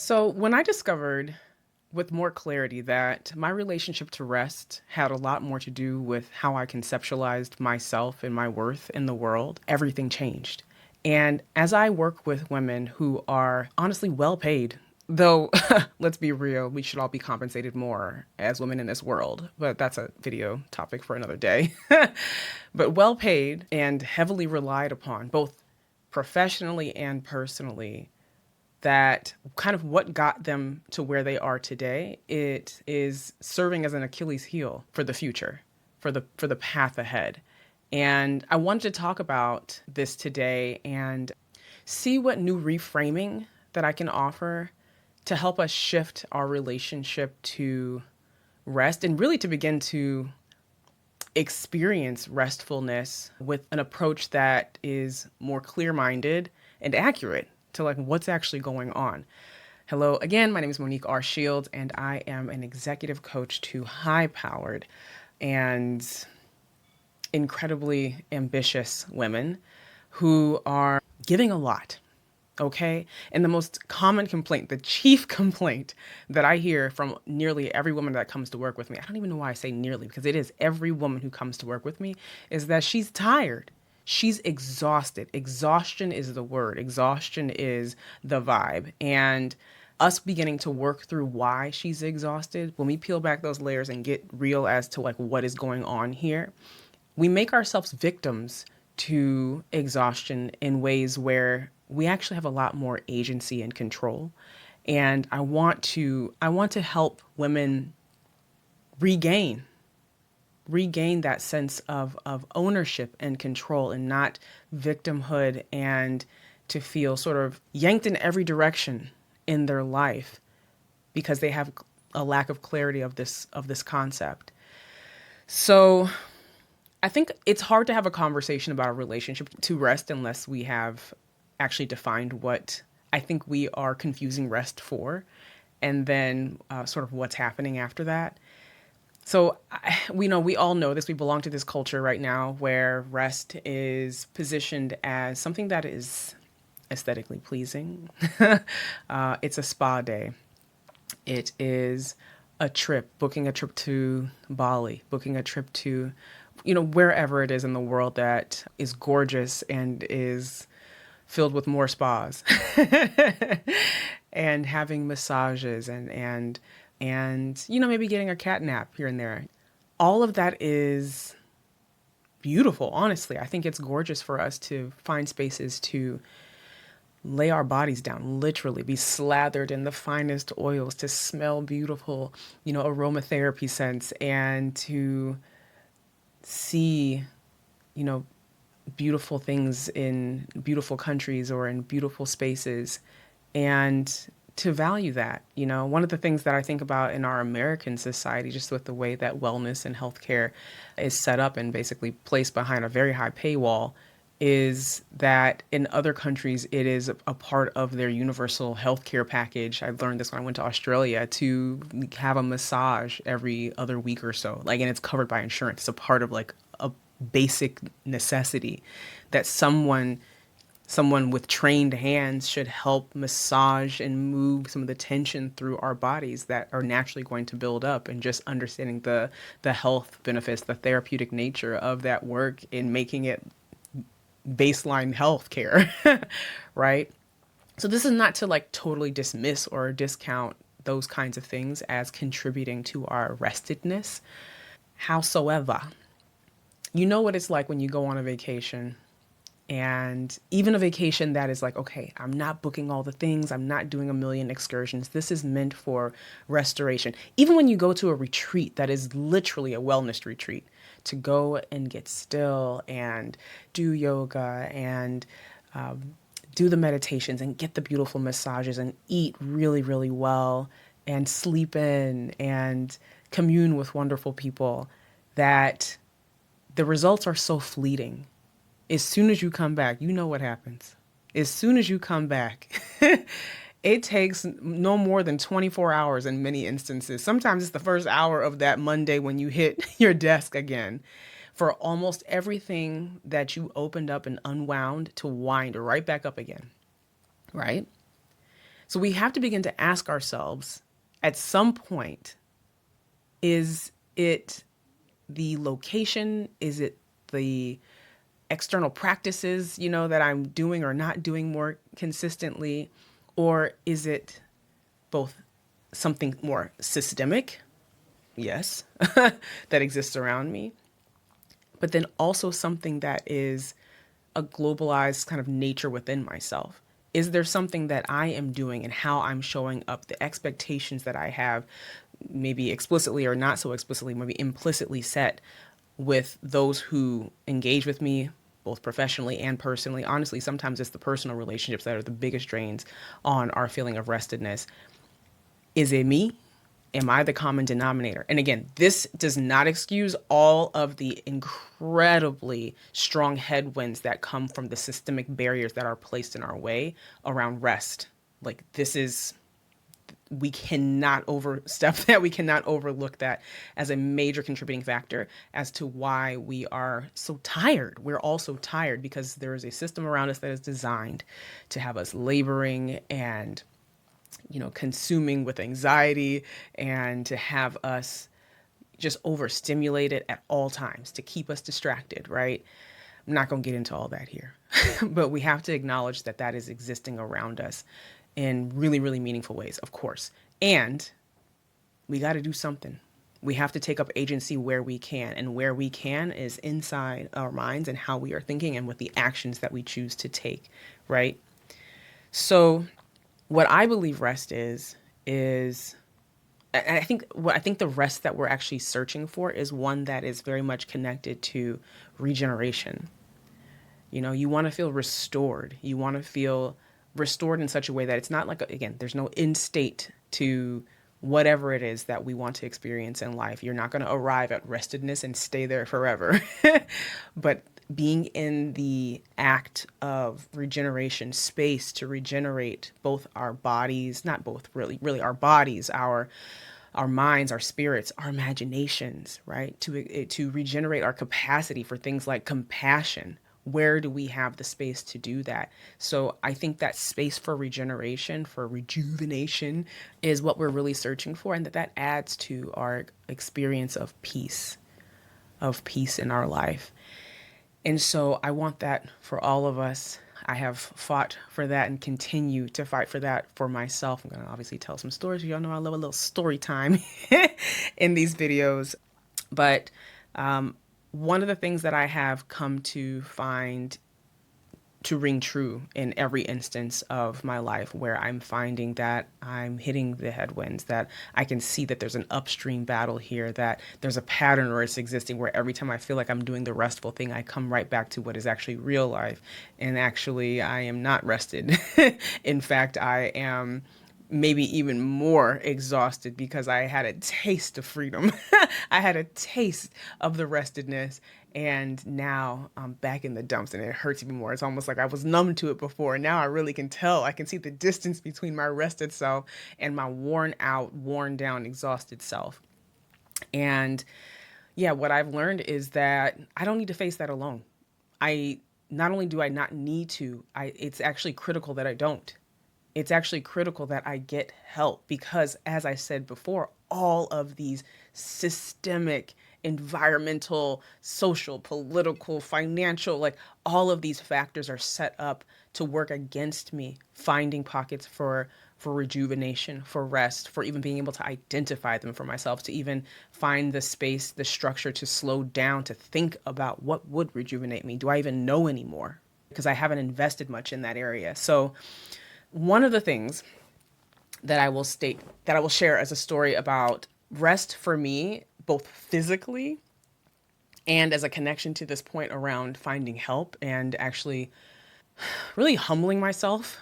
So, when I discovered with more clarity that my relationship to rest had a lot more to do with how I conceptualized myself and my worth in the world, everything changed. And as I work with women who are honestly well paid, though, let's be real, we should all be compensated more as women in this world, but that's a video topic for another day. But well paid and heavily relied upon, both professionally and personally, that kind of what got them to where they are today, it is serving as an Achilles heel for the future, for the path ahead. And I wanted to talk about this today and see what new reframing that I can offer to help us shift our relationship to rest and really to begin to experience restfulness with an approach that is more clear-minded and accurate to like what's actually going on. Hello again, my name is Monique R. Shields, and I am an executive coach to high-powered and incredibly ambitious women who are giving a lot. Okay. And the most common complaint, the chief complaint that I hear from nearly every woman that comes to work with me, I don't even know why I say nearly, because it is every woman who comes to work with me, is that she's tired. She's exhausted. Exhaustion is the word, exhaustion is the vibe. And us beginning to work through why she's exhausted, when we peel back those layers and get real as to like what is going on here, we make ourselves victims to exhaustion in ways where we actually have a lot more agency and control. And I want to help women regain that sense of ownership and control and not victimhood, and to feel sort of yanked in every direction in their life because they have a lack of clarity of this concept. So I think it's hard to have a conversation about a relationship to rest unless we have actually defined what I think we are confusing rest for, and then sort of what's happening after that. So we all know this. We belong to this culture right now where rest is positioned as something that is aesthetically pleasing. It's a spa day. It is a trip, booking a trip to Bali, booking a trip to, wherever it is in the world that is gorgeous and is filled with more spas and having massages and maybe getting a cat nap here and there. All of that is beautiful, honestly. I think it's gorgeous for us to find spaces to lay our bodies down, literally be slathered in the finest oils, to smell beautiful, aromatherapy scents, and to see, you know, beautiful things in beautiful countries or in beautiful spaces, and to value that. One of the things that I think about in our American society, just with the way that wellness and healthcare is set up and basically placed behind a very high paywall, is that in other countries, it is a part of their universal healthcare package. I learned this when I went to Australia, to have a massage every other week or so. Like, and it's covered by insurance. It's a part of like a basic necessity that someone with trained hands should help massage and move some of the tension through our bodies that are naturally going to build up, and just understanding the health benefits, the therapeutic nature of that work in making it baseline health care, right? So this is not to like totally dismiss or discount those kinds of things as contributing to our restedness. Howsoever, you know what it's like when you go on a vacation, and even a vacation that is like, okay, I'm not booking all the things, I'm not doing a million excursions. This is meant for restoration. Even when you go to a retreat that is literally a wellness retreat, to go and get still and do yoga and do the meditations and get the beautiful massages and eat really, really well and sleep in and commune with wonderful people, that the results are so fleeting. As soon as you come back, you know what happens. As soon as you come back, it takes no more than 24 hours in many instances. Sometimes it's the first hour of that Monday when you hit your desk again, for almost everything that you opened up and unwound to wind right back up again, right? So we have to begin to ask ourselves at some point, is it the location? Is it the external practices, that I'm doing or not doing more consistently? Or is it both something more systemic? Yes, that exists around me, but then also something that is a globalized kind of nature within myself. Is there something that I am doing and how I'm showing up, the expectations that I have, maybe explicitly or not so explicitly, maybe implicitly set with those who engage with me, both professionally and personally? Honestly, sometimes it's the personal relationships that are the biggest drains on our feeling of restedness. Is it me? Am I the common denominator? And again, this does not excuse all of the incredibly strong headwinds that come from the systemic barriers that are placed in our way around rest. Like, this is, we cannot overstep that. We cannot overlook that as a major contributing factor as to why we are so tired. We're all so tired because there is a system around us that is designed to have us laboring and consuming with anxiety, and to have us just overstimulated at all times to keep us distracted, right? I'm not going to get into all that here, but we have to acknowledge that that is existing around us in really, really meaningful ways, of course. And we got to do something. We have to take up agency where we can, and where we can is inside our minds and how we are thinking and with the actions that we choose to take, right? So what I believe rest is I think the rest that we're actually searching for is one that is very much connected to regeneration. You want to feel restored. You want to feel restored in such a way that it's not like, again, there's no end state to whatever it is that we want to experience in life. You're not going to arrive at restedness and stay there forever. But being in the act of regeneration space to regenerate both our bodies, not both, really our bodies, our minds, our spirits, our imaginations, right? To regenerate our capacity for things like compassion. Where do we have the space to do that? So I think that space for regeneration, for rejuvenation, is what we're really searching for, and that adds to our experience of peace in our life. And so I want that for all of us. I have fought for that and continue to fight for that for myself. I'm going to obviously tell some stories. Y'all know I love a little story time in these videos. But one of the things that I have come to find to ring true in every instance of my life where I'm finding that I'm hitting the headwinds, that I can see that there's an upstream battle here, that there's a pattern or it's existing where every time I feel like I'm doing the restful thing, I come right back to what is actually real life. And actually, I am not rested. In fact, I am maybe even more exhausted because I had a taste of freedom. I had a taste of the restedness, and now I'm back in the dumps and it hurts even more. It's almost like I was numb to it before. Now I really can tell. I can see the distance between my rested self and my worn out, worn down, exhausted self. And yeah, what I've learned is that I don't need to face that alone. I not only do I not need to, it's actually critical that I don't. It's actually critical that I get help because, as I said before, all of these systemic, environmental, social, political, financial, like all of these factors are set up to work against me finding pockets for rejuvenation, for rest, for even being able to identify them for myself, to even find the space, the structure to slow down, to think about what would rejuvenate me. Do I even know anymore? Because I haven't invested much in that area. So one of the things that I will share as a story about rest for me, both physically and as a connection to this point around finding help and actually really humbling myself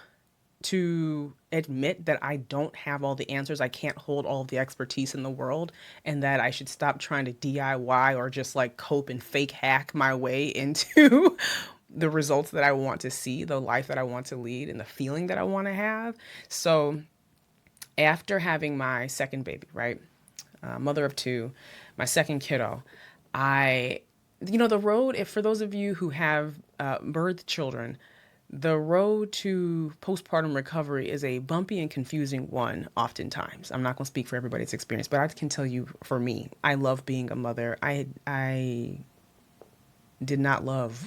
to admit that I don't have all the answers. I can't hold all of the expertise in the world, and that I should stop trying to DIY or just like cope and fake hack my way into the results that I want to see, the life that I want to lead, and the feeling that I want to have. So after having my second baby, right? Mother of two, my second kiddo, the road, if for those of you who have birthed children, The road to postpartum recovery is a bumpy and confusing one, oftentimes. I'm not going to speak for everybody's experience, but I can tell you for me, I love being a mother. I did not love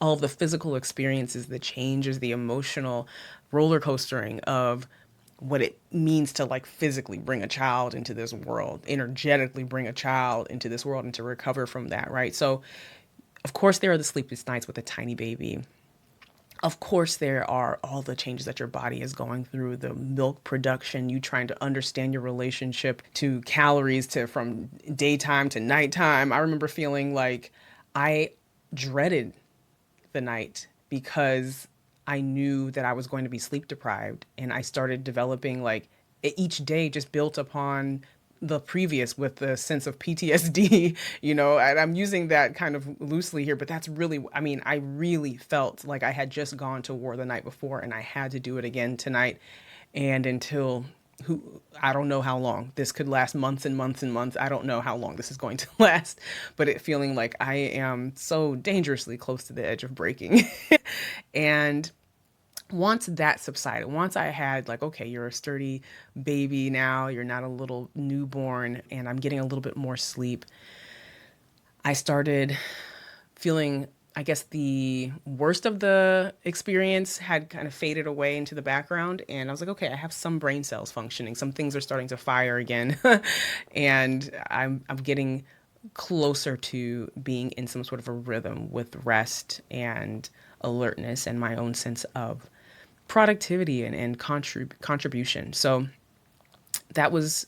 all of the physical experiences, the changes, the emotional roller coastering of what it means to like physically bring a child into this world, energetically bring a child into this world and to recover from that, right? So, of course, there are the sleepless nights with a tiny baby. Of course, there are all the changes that your body is going through, the milk production, you trying to understand your relationship to calories, to from daytime to nighttime. I remember feeling like I dreaded the night because I knew that I was going to be sleep deprived. And I started developing like each day just built upon the previous with the sense of PTSD, and I'm using that kind of loosely here, but that's really, I mean, I really felt like I had just gone to war the night before and I had to do it again tonight. And until I don't know how long this could last, months and months and months. I don't know how long this is going to last, but it feeling like I am so dangerously close to the edge of breaking. And once that subsided, once I had like, okay, you're a sturdy baby now, you're not a little newborn, and I'm getting a little bit more sleep, I started feeling, I guess, the worst of the experience had kind of faded away into the background. And I was like, okay, I have some brain cells functioning. Some things are starting to fire again. And I'm getting closer to being in some sort of a rhythm with rest and alertness and my own sense of productivity and contribution. So that was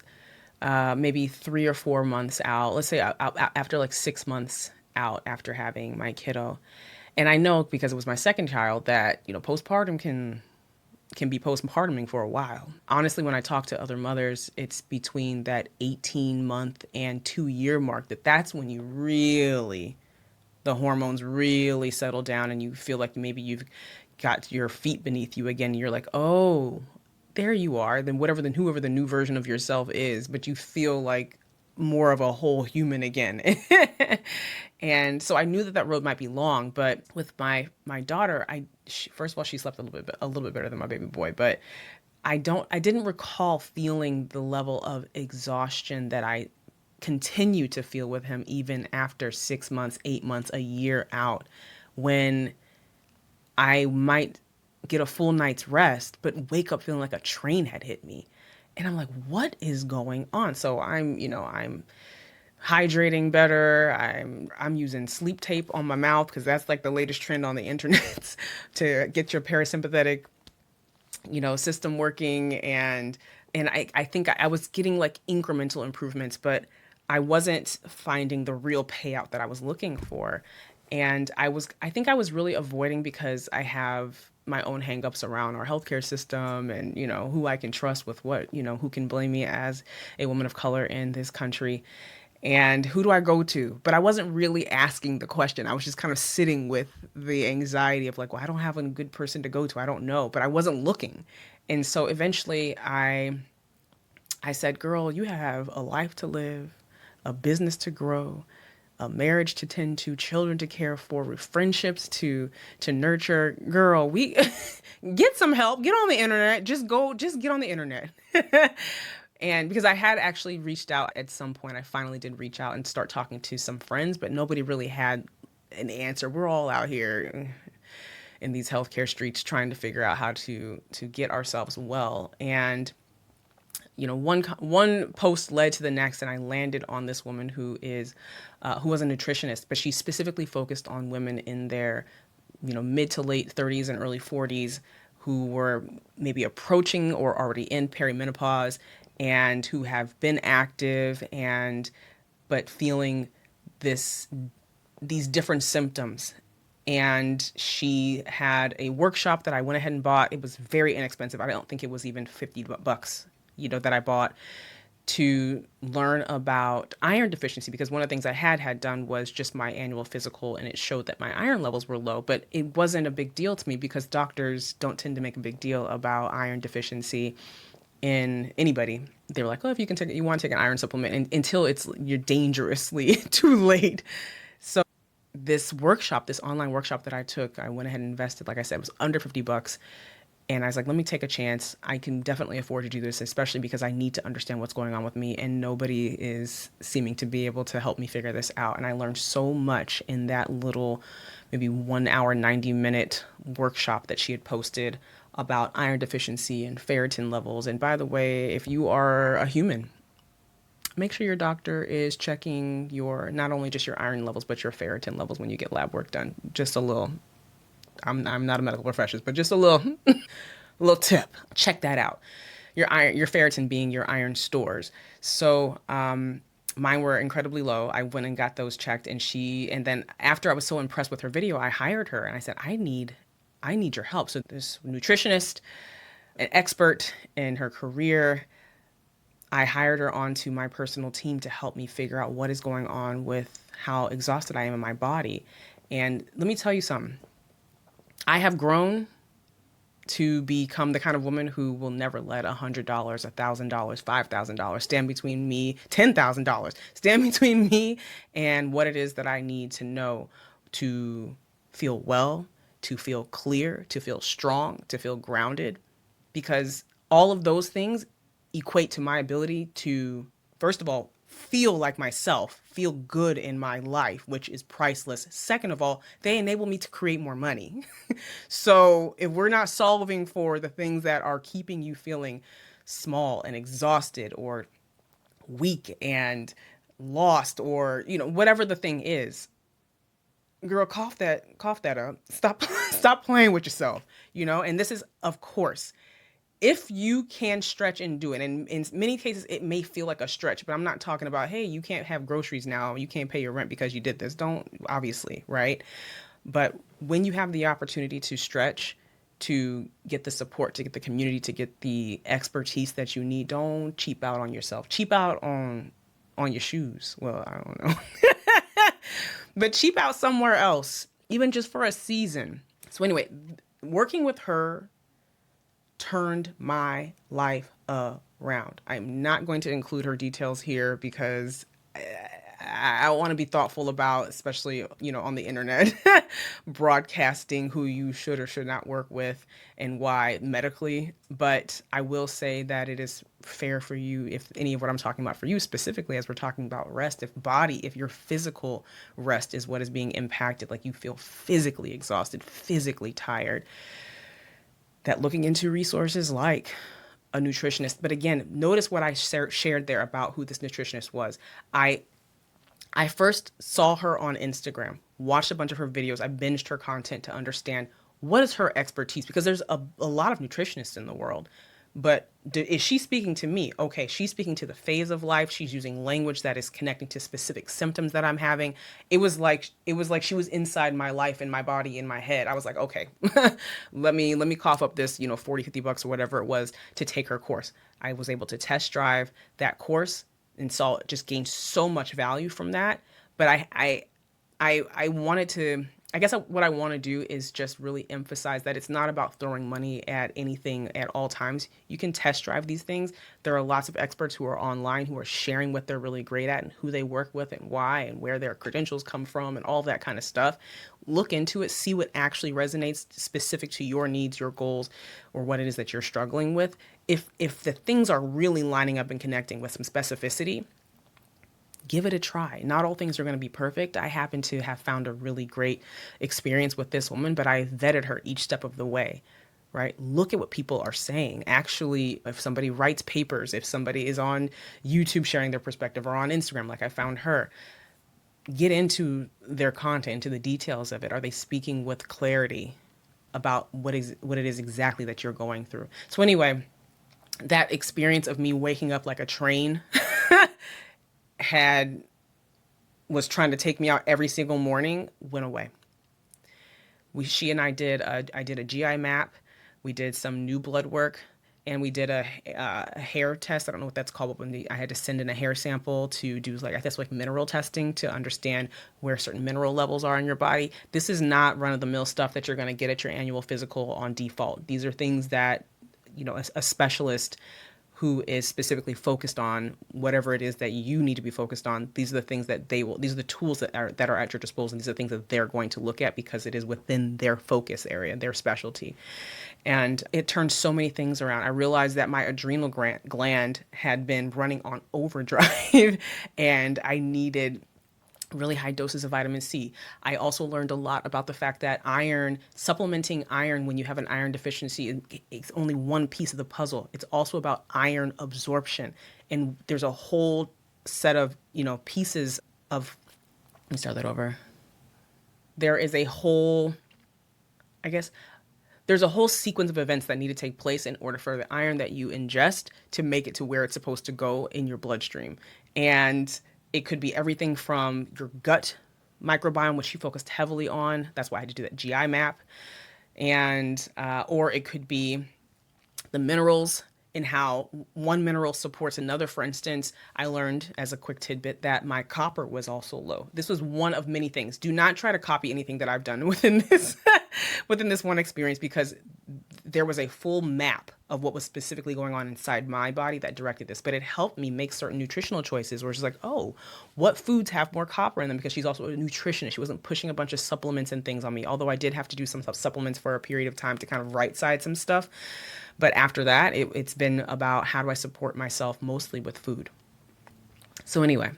maybe 3 or 4 months out. Let's say after like 6 months out after having my kiddo. And I know because it was my second child that, postpartum can be postpartuming for a while. Honestly, when I talk to other mothers, it's between that 18-month and 2-year mark that's when you really, the hormones really settle down and you feel like maybe you've got your feet beneath you again. You're like, oh, there you are. Then whoever the new version of yourself is, but you feel like more of a whole human again. And so I knew that road might be long, but with my daughter, first of all, she slept a little bit better than my baby boy, but I didn't recall feeling the level of exhaustion that I continue to feel with him even after 6 months, 8 months, a year out, when I might get a full night's rest, but wake up feeling like a train had hit me. And I'm like, what is going on? So I'm hydrating better. I'm using sleep tape on my mouth because that's like the latest trend on the internet to get your parasympathetic, system working. And I think I was getting like incremental improvements, but I wasn't finding the real payout that I was looking for. And I think I was really avoiding because I have my own hangups around our healthcare system and, who I can trust with what, who can blame me as a woman of color in this country and who do I go to? But I wasn't really asking the question. I was just kind of sitting with the anxiety of like, well, I don't have a good person to go to. I don't know, but I wasn't looking. And so eventually I said, girl, you have a life to live, a business to grow, a marriage to tend to, children to care for, friendships to nurture. Girl, we get some help. Get on the internet. Just get on the internet. And because I had actually reached out at some point, I finally did reach out and start talking to some friends, but nobody really had an answer. We're all out here in these healthcare streets trying to figure out how to get ourselves well. And one post led to the next, and I landed on this woman who was a nutritionist, but she specifically focused on women in their mid to late 30s and early 40s who were maybe approaching or already in perimenopause and who have been active and but feeling this these different symptoms. And she had a workshop that I went ahead and bought. It was very inexpensive. I don't think it was even $50, that I bought to learn about iron deficiency, because one of the things I had done was just my annual physical and it showed that my iron levels were low, but it wasn't a big deal to me because doctors don't tend to make a big deal about iron deficiency in anybody. They were like, oh, if you want to take an iron supplement, and until you're dangerously too late. So this workshop, this online workshop that I took, I went ahead and invested, like I said, it was under $50. And I was like, let me take a chance. I can definitely afford to do this, especially because I need to understand what's going on with me. And nobody is seeming to be able to help me figure this out. And I learned so much in that little, maybe 1 hour, 90-minute workshop that she had posted about iron deficiency and ferritin levels. And by the way, if you are a human, make sure your doctor is checking your, not only just your iron levels, but your ferritin levels when you get lab work done. Just a little, I'm not a medical professional, but just a little tip. Check that out. Your iron, your ferritin being your iron stores. So mine were incredibly low. I went and got those checked, and then after I was so impressed with her video, I hired her and I said, I need your help. So this nutritionist, an expert in her career, I hired her onto my personal team to help me figure out what is going on with how exhausted I am in my body. And let me tell you something. I have grown to become the kind of woman who will never let $100, $1,000, $5,000 stand between me, $10,000 stand between me and what it is that I need to know to feel well, to feel clear, to feel strong, to feel grounded, because all of those things equate to my ability to, first of all, feel like myself, feel good in my life, which is priceless. Second of all, they enable me to create more money. So if we're not solving for the things that are keeping you feeling small and exhausted or weak and lost, or, whatever the thing is, girl, cough that up. Stop playing with yourself, and this is, of course, if you can stretch and do it, and in many cases it may feel like a stretch, but I'm not talking about, hey, you can't have groceries now, you can't pay your rent because you did this. Don't, obviously, right? But when you have the opportunity to stretch, to get the support, to get the community, to get the expertise that you need, don't cheap out on yourself. Cheap out on your shoes. Well, I don't know. But cheap out somewhere else, even just for a season. So anyway, working with her turned my life around. I'm not going to include her details here because I want to be thoughtful about, especially, on the internet, broadcasting who you should or should not work with and why medically. But I will say that it is fair for you, if any of what I'm talking about for you specifically, as we're talking about rest, if your physical rest is what is being impacted, like you feel physically exhausted, physically tired, that looking into resources like a nutritionist. But again, notice what I shared there about who this nutritionist was. I first saw her on Instagram, watched a bunch of her videos. I binged her content to understand what is her expertise, because there's a lot of nutritionists in the world. But is she speaking to me? Okay, she's speaking to the phase of life. She's using language that is connecting to specific symptoms that I'm having. It was like she was inside my life, in my body, in my head. I was like, okay, let me cough up this, $40-$50 or whatever it was to take her course. I was able to test drive that course and saw just gained so much value from that. But I wanted to, I guess what I want to do is just really emphasize that it's not about throwing money at anything at all times. You can test drive these things. There are lots of experts who are online who are sharing what they're really great at and who they work with and why and where their credentials come from and all that kind of stuff. Look into it, see what actually resonates specific to your needs, your goals, or what it is that you're struggling with. If the things are really lining up and connecting with some specificity, give it a try. Not all things are going to be perfect. I happen to have found a really great experience with this woman, but I vetted her each step of the way, right? Look at what people are saying. Actually, if somebody writes papers, if somebody is on YouTube sharing their perspective, or on Instagram, like I found her, get into their content, into the details of it. Are they speaking with clarity about what it is exactly that you're going through? So anyway, that experience of me waking up like a train was trying to take me out every single morning went away. She and I did a GI map. We did some new blood work, and we did a hair test. I don't know what that's called, but I had to send in a hair sample to do like mineral testing to understand where certain mineral levels are in your body. This is not run-of-the-mill stuff that you're going to get at your annual physical on default. These are things that, a specialist who is specifically focused on whatever it is that you need to be focused on. These are the things that these are the tools that are at your disposal. And these are the things that they're going to look at because it is within their focus area, their specialty. And it turned so many things around. I realized that my adrenal gland had been running on overdrive and I needed really high doses of vitamin C. I also learned a lot about the fact that supplementing iron when you have an iron deficiency, it's only one piece of the puzzle. It's also about iron absorption. And there's a whole set of, pieces of, let me start that over. There is a whole, I guess, there's a whole sequence of events that need to take place in order for the iron that you ingest to make it to where it's supposed to go in your bloodstream. And it could be everything from your gut microbiome, which she focused heavily on. That's why I had to do that GI map. And, or it could be the minerals and how one mineral supports another. For instance, I learned as a quick tidbit that my copper was also low. This was one of many things. Do not try to copy anything that I've done within this within this one experience, because there was a full map of what was specifically going on inside my body that directed this. But it helped me make certain nutritional choices where she's like, oh, what foods have more copper in them? Because she's also a nutritionist. She wasn't pushing a bunch of supplements and things on me, although I did have to do some supplements for a period of time to kind of right side some stuff. But after that, it's been about how do I support myself mostly with food. So anyway,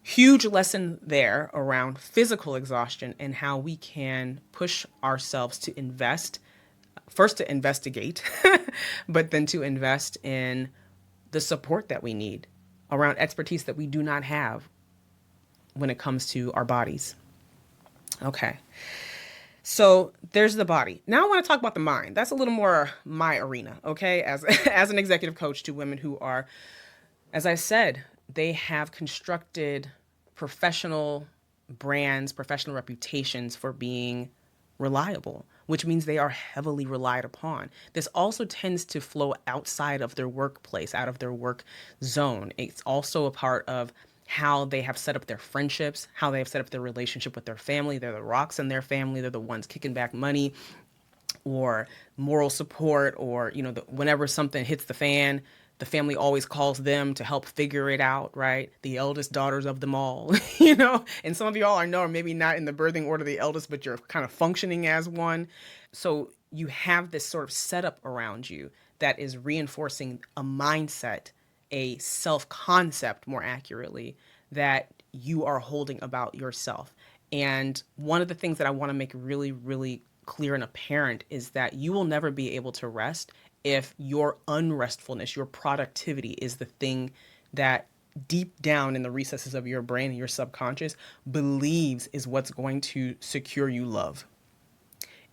huge lesson there around physical exhaustion and how we can push ourselves to invest, first to investigate, but then to invest in the support that we need around expertise that we do not have when it comes to our bodies. Okay. So there's the body. Now I want to talk about the mind. That's a little more my arena, okay? As an executive coach to women who are, as I said, they have constructed professional brands, professional reputations for being reliable, which means they are heavily relied upon. This also tends to flow outside of their workplace, out of their work zone. It's also a part of how they have set up their friendships, how they have set up their relationship with their family. They're the rocks in their family. They're the ones kicking back money or moral support, or, whenever something hits the fan, the family always calls them to help figure it out, right? The eldest daughters of them all, and some of y'all are or maybe not in the birthing order, the eldest, but you're kind of functioning as one. So you have this sort of setup around you that is reinforcing a mindset, a self-concept, more accurately, that you are holding about yourself. And one of the things that I want to make really, really clear and apparent is that you will never be able to rest if your unrestfulness, your productivity is the thing that deep down in the recesses of your brain and your subconscious believes is what's going to secure you love.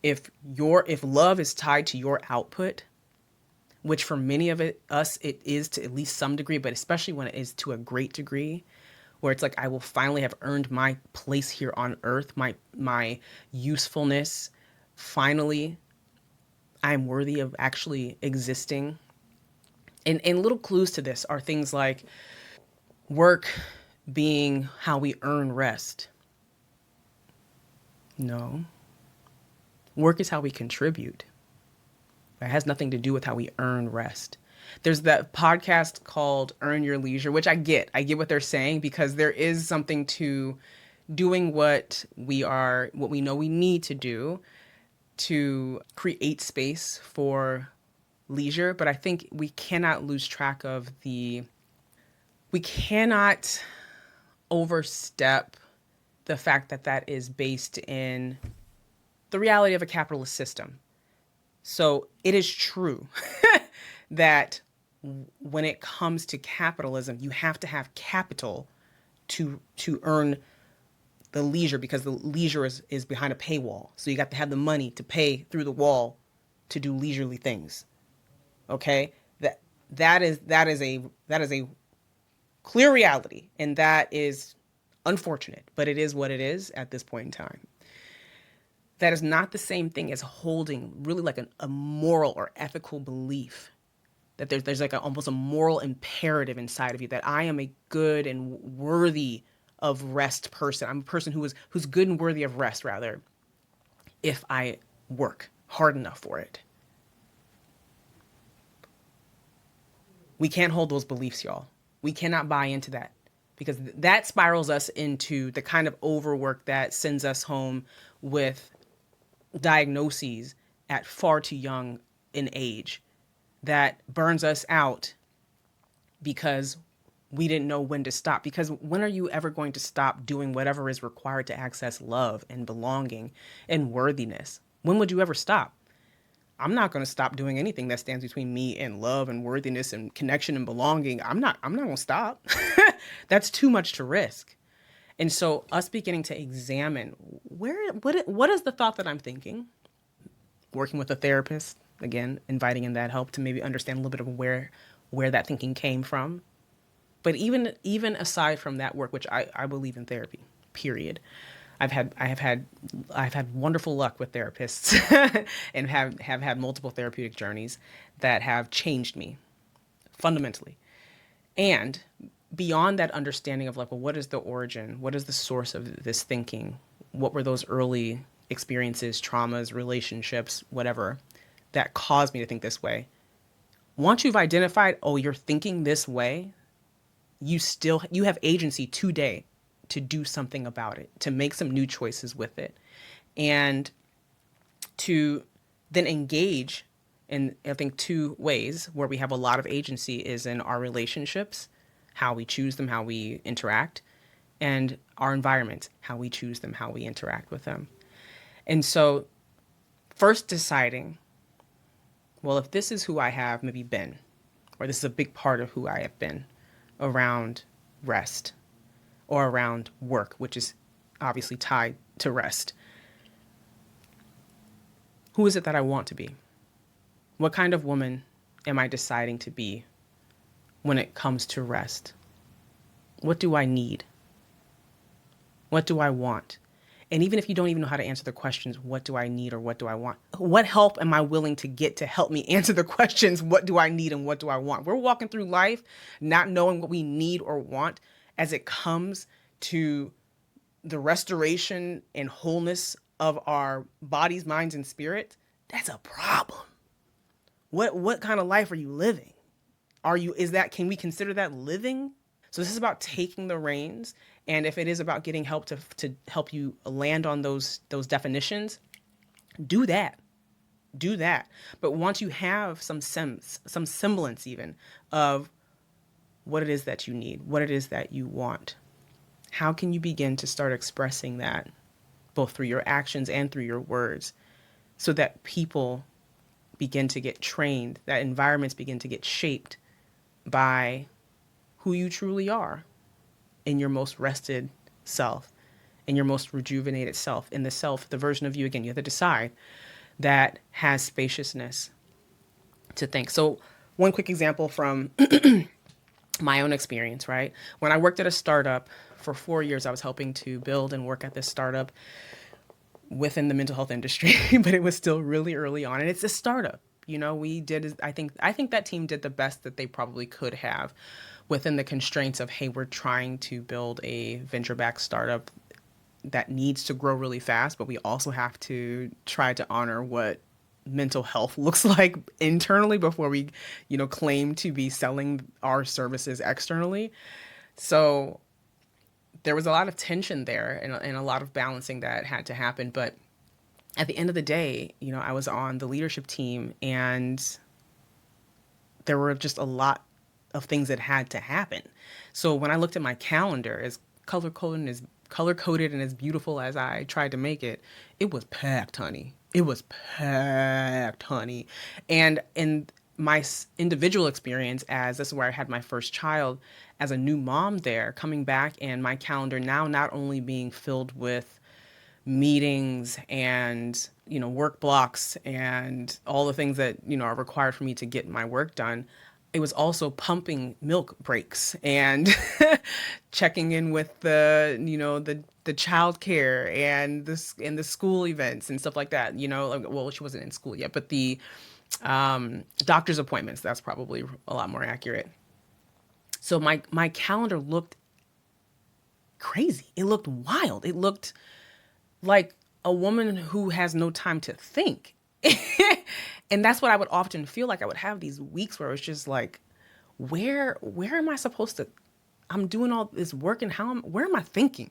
If love is tied to your output, which for many of us, it is to at least some degree, but especially when it is to a great degree, where it's like, I will finally have earned my place here on earth, my usefulness. Finally, I'm worthy of actually existing. And little clues to this are things like work being how we earn rest. No. Work is how we contribute. It has nothing to do with how we earn rest. There's that podcast called Earn Your Leisure, which I get what they're saying, because there is something to doing what we know we need to do to create space for leisure. But I think we cannot lose track of we cannot overstep the fact that is based in the reality of a capitalist system. So it is true that when it comes to capitalism, you have to have capital to earn the leisure, because the leisure is behind a paywall. So you got to have the money to pay through the wall to do leisurely things. Okay? That is a clear reality, and that is unfortunate, but it is what it is at this point in time. That is not the same thing as holding really like a moral or ethical belief that there's like almost a moral imperative inside of you that I am a good and worthy of rest person. I'm a person who's good and worthy of rest, rather, if I work hard enough for it. We can't hold those beliefs, y'all. We cannot buy into that because that spirals us into the kind of overwork that sends us home with diagnoses at far too young an age, that burns us out because we didn't know when to stop. Because when are you ever going to stop doing whatever is required to access love and belonging and worthiness? When would you ever stop? I'm not going to stop doing anything that stands between me and love and worthiness and connection and belonging. I'm not going to stop. That's too much to risk. And so us beginning to examine what is the thought that I'm thinking? Working with a therapist, again, inviting in that help to maybe understand a little bit of where that thinking came from. But even aside from that work, which I believe in therapy, period. I've had wonderful luck with therapists and have had multiple therapeutic journeys that have changed me fundamentally. And beyond that understanding of like, well, what is the origin? What is the source of this thinking? What were those early experiences, traumas, relationships, whatever, that caused me to think this way? Once you've identified, oh, you're thinking this way, you have agency today to do something about it, to make some new choices with it, and to then engage in, I think, two ways where we have a lot of agency is in our relationships, how we choose them, how we interact, and our environment, how we choose them, how we interact with them. And so first deciding, well, if this is who I have maybe been, or this is a big part of who I have been around rest or around work, which is obviously tied to rest, who is it that I want to be? What kind of woman am I deciding to be when it comes to rest? What do I need? What do I want? And even if you don't even know how to answer the questions, what do I need or what do I want? What help am I willing to get to help me answer the questions, what do I need and what do I want? We're walking through life not knowing what we need or want as it comes to the restoration and wholeness of our bodies, minds, and spirit. That's a problem. What kind of life are you living? Can we consider that living? So this is about taking the reins. And if it is about getting help to help you land on those definitions, do that. Do that. But once you have some semblance even of what it is that you need, what it is that you want, how can you begin to start expressing that both through your actions and through your words so that people begin to get trained, that environments begin to get shaped by who you truly are in your most rested self, in your most rejuvenated self, in the version of you, again, you have to decide, that has spaciousness to think. So one quick example from my own experience, right? When I worked at a startup for 4 years, I was helping to build and work at this startup within the mental health industry, but it was still really early on. And it's a startup. I think that team did the best that they probably could have within the constraints of, hey, we're trying to build a venture-backed startup that needs to grow really fast, but we also have to try to honor what mental health looks like internally before we, claim to be selling our services externally. So there was a lot of tension there and a lot of balancing that had to happen. But at the end of the day, I was on the leadership team and there were just a lot of things that had to happen. So when I looked at my calendar, as color-coded and as beautiful as I tried to make it, it was packed, honey. It was packed, honey. And in my individual experience, as this is where I had my first child, as a new mom there, coming back and my calendar now not only being filled with meetings and, work blocks and all the things that, are required for me to get my work done, it was also pumping milk breaks and checking in with the child care and the school events and stuff like that. Well, she wasn't in school yet, but the doctor's appointments, that's probably a lot more accurate. So my calendar looked crazy. It looked wild. It looked like a woman who has no time to think. And that's what I would often feel like. I would have these weeks where it was just like, where am I supposed to, I'm doing all this work and where am I thinking?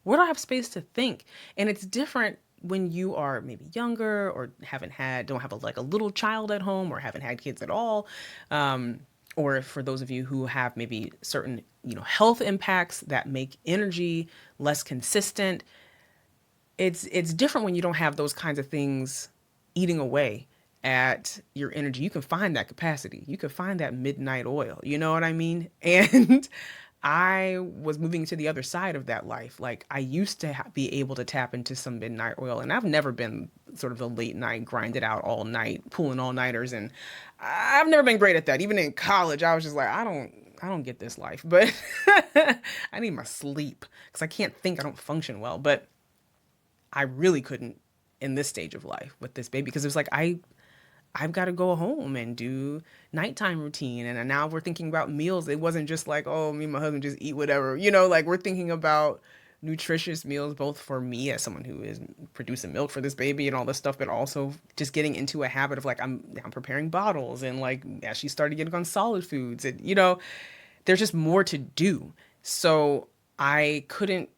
Where do I have space to think? And it's different when you are maybe younger or don't have like a little child at home or haven't had kids at all. Or for those of you who have maybe certain, health impacts that make energy less consistent. It's different when you don't have those kinds of things eating away at your energy. You can find that capacity. You can find that midnight oil. You know what I mean? And I was moving to the other side of that life. Like I used to be able to tap into some midnight oil, and I've never been sort of the late night, grind it out all night, pulling all nighters, and I've never been great at that. Even in college, I was just like, I don't get this life, but I need my sleep because I can't think. I don't function well, but I really couldn't in this stage of life with this baby because it was like I've got to go home and do nighttime routine. And now we're thinking about meals. It wasn't just like, oh, me and my husband just eat whatever. Like we're thinking about nutritious meals, both for me as someone who is producing milk for this baby and all this stuff, but also just getting into a habit of like, I'm now preparing bottles. And like, as she started getting on solid foods, and, there's just more to do. So I couldn't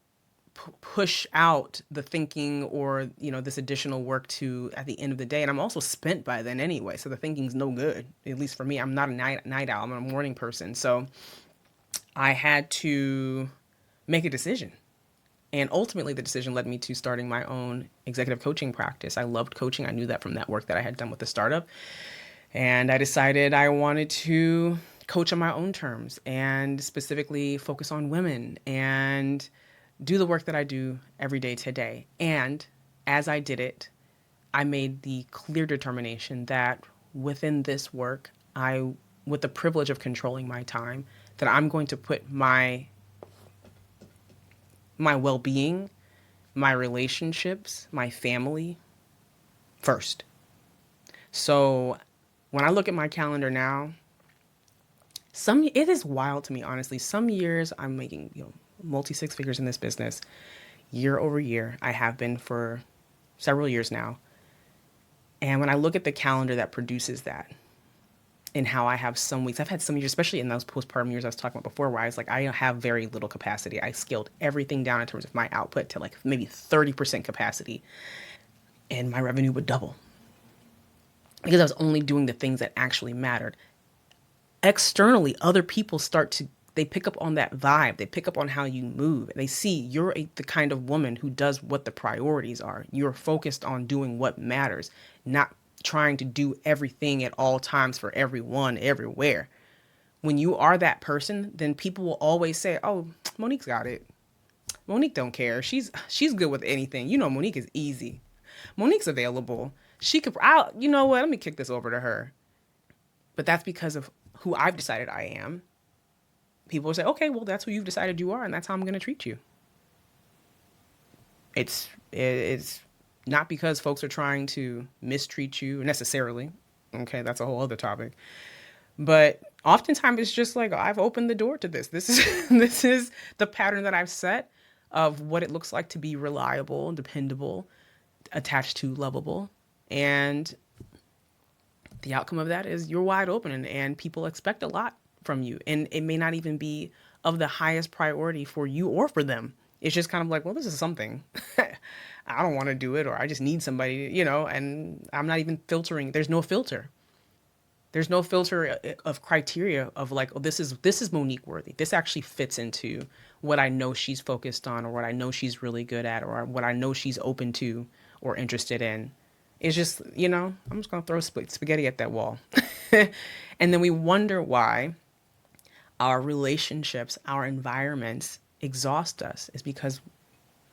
push out the thinking or this additional work to at the end of the day, and I'm also spent by then anyway, so the thinking's no good, at least for me. I'm not a night owl. I'm a morning person, so I had to make a decision, and ultimately the decision led me to starting my own executive coaching practice. I loved coaching. I knew that from that work that I had done with the startup, and I decided I wanted to coach on my own terms and specifically focus on women and do the work that I do every day today. And as I did it, I made the clear determination that within this work, with the privilege of controlling my time, that I'm going to put my well-being, my relationships, my family first. So when I look at my calendar now, it is wild to me, honestly. Some years I'm making, multi six figures in this business year over year. I have been for several years now. And when I look at the calendar that produces that and how I have some weeks, I've had some years, especially in those postpartum years I was talking about before, where I was like, I have very little capacity. I scaled everything down in terms of my output to like maybe 30% capacity, and my revenue would double because I was only doing the things that actually mattered. Externally, other people they pick up on that vibe. They pick up on how you move. They see you're the kind of woman who does what the priorities are. You're focused on doing what matters, not trying to do everything at all times for everyone, everywhere. When you are that person, then people will always say, oh, Monique's got it. Monique don't care. She's good with anything. Monique is easy. Monique's available. You know what? Let me kick this over to her. But that's because of who I've decided I am. People will say, okay, well, that's who you've decided you are, and that's how I'm going to treat you. It's not because folks are trying to mistreat you necessarily. Okay, that's a whole other topic. But oftentimes it's just like, I've opened the door to this. This is the pattern that I've set of what it looks like to be reliable, dependable, attached to, lovable. And the outcome of that is you're wide open, and people expect a lot from you. And it may not even be of the highest priority for you or for them. It's just kind of like, well, this is something. I don't want to do it, or I just need somebody, and I'm not even filtering. There's no filter. There's no filter of criteria of like, oh, this is Monique worthy. This actually fits into what I know she's focused on, or what I know she's really good at, or what I know she's open to or interested in. It's just, I'm just going to throw spaghetti at that wall. And then we wonder why our relationships, our environments exhaust us. Is because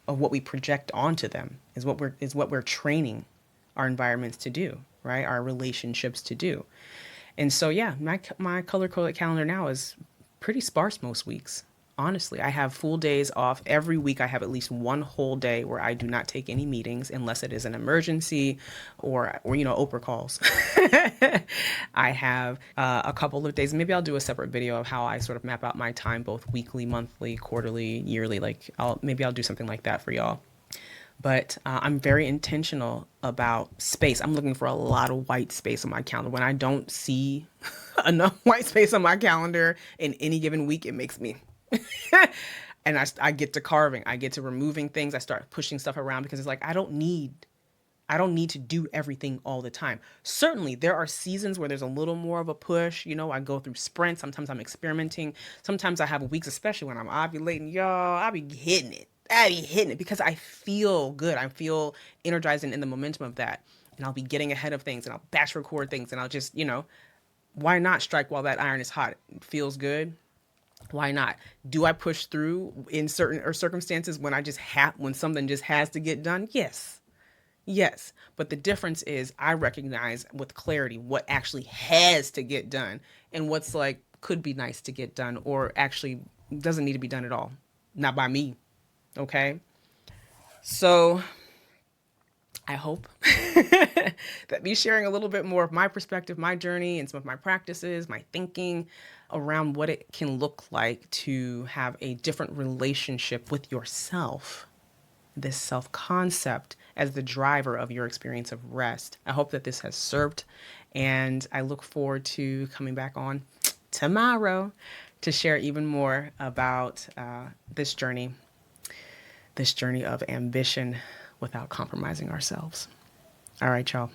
of what we project onto them, is what we're training our environments to do, right? Our relationships to do. And so, yeah, my color-coded calendar now is pretty sparse most weeks. Honestly, I have full days off. Every week I have at least one whole day where I do not take any meetings unless it is an emergency or Oprah calls. I have a couple of days. Maybe I'll do a separate video of how I sort of map out my time, both weekly, monthly, quarterly, yearly. Maybe I'll do something like that for y'all. But I'm very intentional about space. I'm looking for a lot of white space on my calendar. When I don't see enough white space on my calendar in any given week, it makes me. And I get to carving. I get to removing things. I start pushing stuff around because it's like I don't need to do everything all the time. Certainly, there are seasons where there's a little more of a push. I go through sprints. Sometimes I'm experimenting. Sometimes I have weeks, especially when I'm ovulating. Y'all, I be hitting it. I be hitting it because I feel good. I feel energized and in the momentum of that. And I'll be getting ahead of things and I'll batch record things and I'll just, why not strike while that iron is hot? It feels good. Why not? Do I push through in certain or circumstances when when something just has to get done? Yes. Yes, but the difference is I recognize with clarity what actually has to get done and what's like could be nice to get done or actually doesn't need to be done at all. Not by me. Okay. So I hope that me sharing a little bit more of my perspective, my journey, and some of my practices, my thinking around what it can look like to have a different relationship with yourself, this self concept as the driver of your experience of rest. I hope that this has served, and I look forward to coming back on tomorrow to share even more about this journey of ambition without compromising ourselves. All right, y'all.